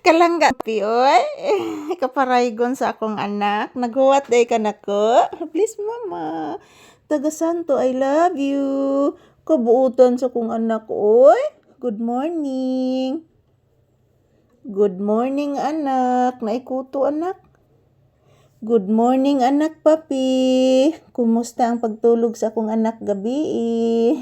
Kalangga oy. Kaparaygon sa akong anak. Naghuwat day ka nako. Please mama. Taga Santo, I love you. Kabuutan sa akong anak oy. Good morning. Good morning anak. Naikuto anak. Good morning anak papi. Kumusta ang pagtulog sa akong anak gabi?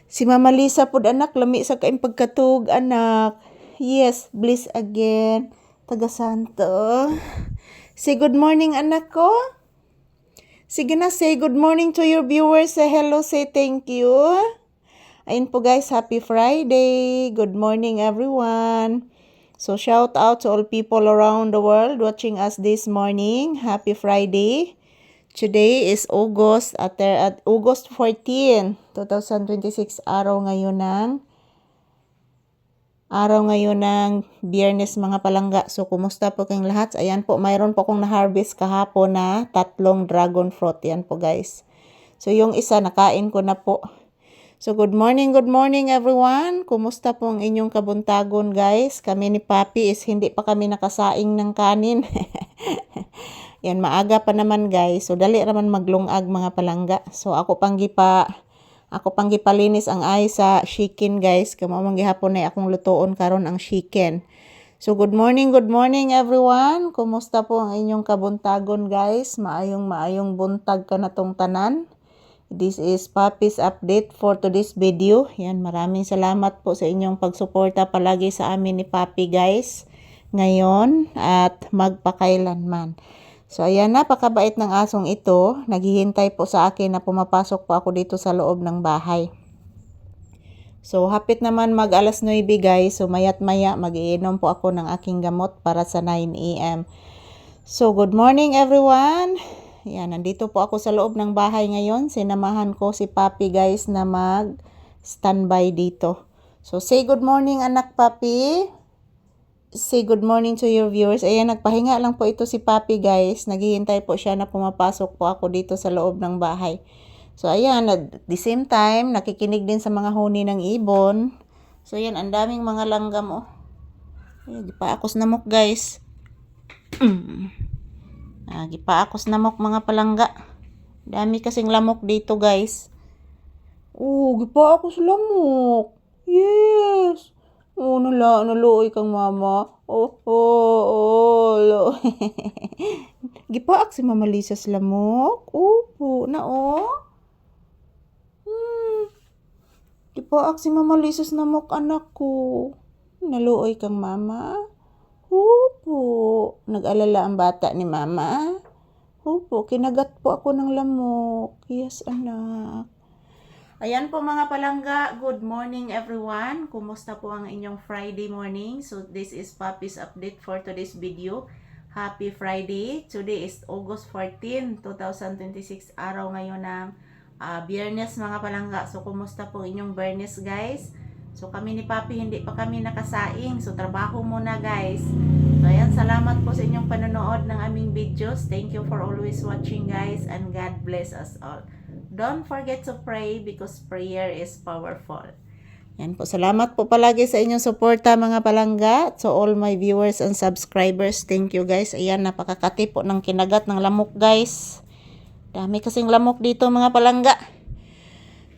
Si Mama Lisa pod anak lami sa kaing pagkatug anak. Yes, bliss again. Taga Santo. Say good morning anak ko. Sige na, say good morning to your viewers. Say hello, say thank you. Ayun po guys, happy Friday. Good morning everyone. So shout out to all people around the world watching us this morning. Happy Friday. Today is August 14, 2026, araw ngayon ng Biyernes mga palangga. So kumusta po kayong lahat? Ayan po, mayroon po akong na-harvest kahapon na 3 dragon fruit. Yan po guys. So yung isa nakain ko na po. So good morning everyone. Kumusta po ang inyong kabuntagon guys? Kami ni Papi is hindi pa kami nakasaing ng kanin. Yan, maaga pa naman guys. So dali naman maglungag mga palangga. So ako pang gipalinis ang ay sa chicken guys. Kamamang gihapon na akong lutoon karon ang chicken. So good morning everyone. Kumusta po ang inyong kabuntagon guys? Maayong buntag ka na tong tanan. This is Papi's update for today's video. Yan, maraming salamat po sa inyong pagsuporta palagi sa amin ni Papi guys. Ngayon at magpakailanman. So ayan, napakabait ng asong ito. Naghihintay po sa akin na pumapasok po ako dito sa loob ng bahay. So hapit naman mag alas 9 guys. So mayat maya mag-iinom po ako ng aking gamot para sa 9 AM. So good morning everyone. Yan, nandito po ako sa loob ng bahay ngayon. Sinamahan ko si Papi guys na mag-standby dito. So say good morning anak Papi. Say good morning to your viewers. Ayan, nagpahinga lang po ito si Papi guys. Naghihintay po siya na pumapasok po ako dito sa loob ng bahay. So ayan, at the same time, nakikinig din sa mga huni ng ibon. So ayan, ang daming mga langgam oh. Ayan, gipaakos namok guys. Gipaakos namok mga palangga. Dami kasing lamok dito guys. Gipaakos lamok. Yes. Naluoy kang mama. Gipaak si Mama Lisa sa lamok. Na Gipaak si Mama Lisa sa lamok anak ko. Naluoy kang mama. Nag-alala ang bata ni mama. Kinagat po ako ng lamok. Yes anak. Ayan po mga palangga, good morning everyone. Kumusta po ang inyong Friday morning? So this is Papi's update for today's video. Happy Friday. Today is August 14, 2026. Araw ngayon ng Biyernes mga palangga. So kumusta po inyong Biyernes guys? So kami ni Papi hindi pa kami nakasaing. So trabaho muna guys. So ayan, salamat po sa inyong panonood ng aming videos. Thank you for always watching guys, and God bless us all. Don't forget to pray because prayer is powerful. Yan po, salamat po palagi sa inyong suporta mga palangga. So all my viewers and subscribers, thank you guys. Ayan, napakakati po ng kinagat ng lamok guys. Dami kasing lamok dito mga palangga.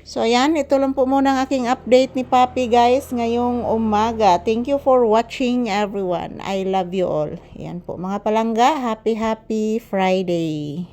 So ayan, ito lang po muna ang aking update ni Papi guys ngayong umaga. Thank you for watching everyone. I love you all. Ayan po mga palangga, happy Friday.